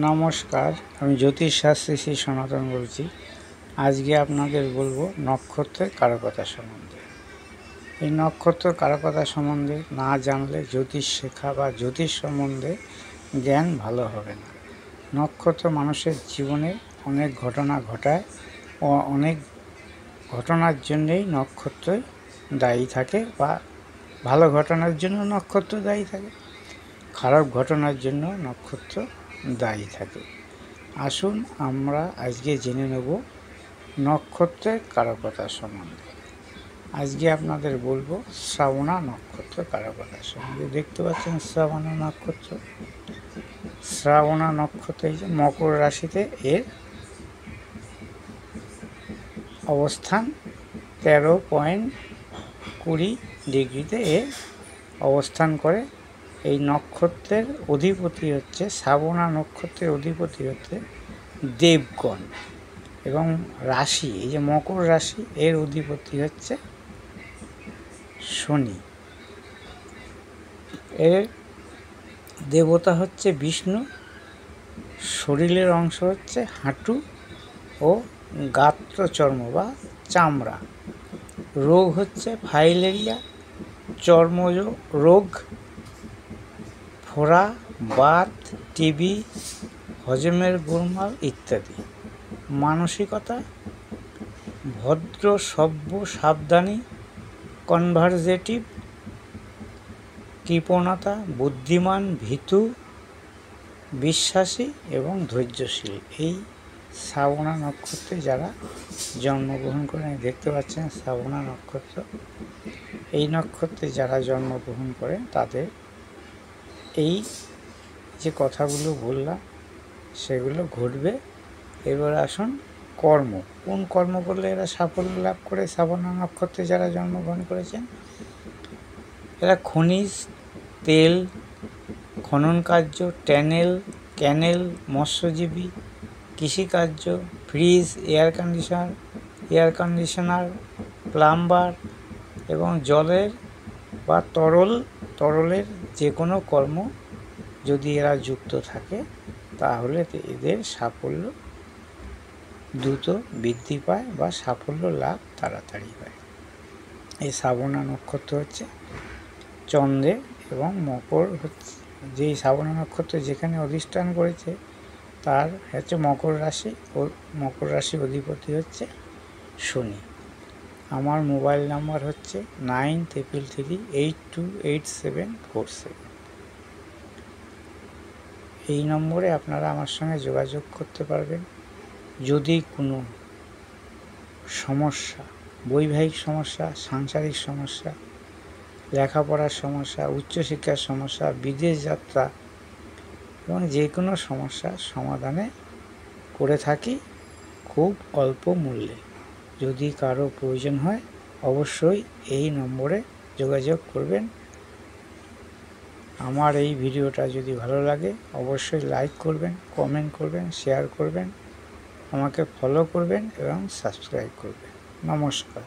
নমস্কার, আমি জ্যোতিষশাস্ত্রী শ্রী সনাতন বলছি। আজকে আপনাদের বলবো নক্ষত্রের কারকতা সম্বন্ধে। এই নক্ষত্র কারকতা সম্বন্ধে না জানলে জ্যোতিষ শেখা বা জ্যোতিষ সম্বন্ধে জ্ঞান ভালো হবে না। নক্ষত্র মানুষের জীবনে অনেক ঘটনা ঘটায় ও অনেক ঘটনার জন্যেই নক্ষত্র দায়ী থাকে, বা ভালো ঘটনার জন্য নক্ষত্র দায়ী থাকে, খারাপ ঘটনার জন্য নক্ষত্র দায়ী থাকে। আসুন আমরা আজকে জেনে নেব নক্ষত্রের কারকতা সম্বন্ধে। আজকে আপনাদের বলবো শ্রাবণা নক্ষত্র কারকতা সম্বন্ধে। দেখতে পাচ্ছেন শ্রাবণা নক্ষত্র। শ্রাবণা নক্ষত্র এই যে মকর রাশিতে এর অবস্থান 13.20 এ অবস্থান করে। এই নক্ষত্রের অধিপতি হচ্ছে, শ্রাবণা নক্ষত্রের অধিপতি হচ্ছে দেবগণ, এবং রাশি এই যে মকর রাশি এর অধিপতি হচ্ছে শনি। এর দেবতা হচ্ছে বিষ্ণু। শরীরের অংশ হচ্ছে হাঁটু ও গাত্রচর্ম বা চামড়া। রোগ হচ্ছে ফাইলেরিয়া, চর্মজ রোগ, ফোড়া, বাত, টিবি, হজমের গোলমাল ইত্যাদি। মানসিকতা ভদ্র, সভ্য, সাবধানী, কনভারজেটিভ, কৃপণতা, বুদ্ধিমান, ভীতু, বিশ্বাসী এবং ধৈর্যশীল। এই শ্রাবণা নক্ষত্রে যারা জন্মগ্রহণ করেন, দেখতে পাচ্ছেন শ্রাবণা নক্ষত্র, এই নক্ষত্রে যারা জন্মগ্রহণ করেন তাদের এই যে কথাগুলো বললাম সেগুলো ঘটবে। এবার আসুন কর্ম, কোন কর্ম করলে এরা সাফল্য লাভ করে। শ্রাবণা নক্ষত্রে যারা জন্মগ্রহণ করেছেন এরা খনিজ তেল খনন কার্য, ক্যানেল, মৎস্যজীবী, কৃষিকার্য, ফ্রিজ, এয়ার কন্ডিশনার, প্লাম্বার এবং জলের বা তরলের যে কোনো কর্ম যদি এরা যুক্ত থাকে তাহলে এদের সাফল্য দ্রুত বৃদ্ধি পায় বা সাফল্য লাভ তাড়াতাড়ি হয়। এই শ্রাবণা নক্ষত্র হচ্ছে চন্দ্রের, এবং মকর হচ্ছে যেই শ্রাবণা নক্ষত্র যেখানে অধিষ্ঠান করেছে তার হচ্ছে মকর রাশি, ও মকর রাশির অধিপতি হচ্ছে শনি। আমার মোবাইল নাম্বার হচ্ছে 9333828747। এই নম্বরে আপনারা আমার সঙ্গে যোগাযোগ করতে পারবেন। যদি কোনো সমস্যা, বৈবাহিক সমস্যা, সাংসারিক সমস্যা, লেখাপড়ার সমস্যা, উচ্চশিক্ষার সমস্যা, বিদেশ যাত্রা এবং যে কোনো সমস্যার সমাধানে করে থাকি খুব অল্প মূল্যে। যদি কারো প্রয়োজন হয় অবশ্যই এই নম্বরে যোগাযোগ করবেন। আমার এই ভিডিওটা যদি ভালো লাগে অবশ্যই লাইক করবেন, কমেন্ট করবেন, শেয়ার করবেন, আমাকে ফলো করবেন এবং সাবস্ক্রাইব করবেন। নমস্কার।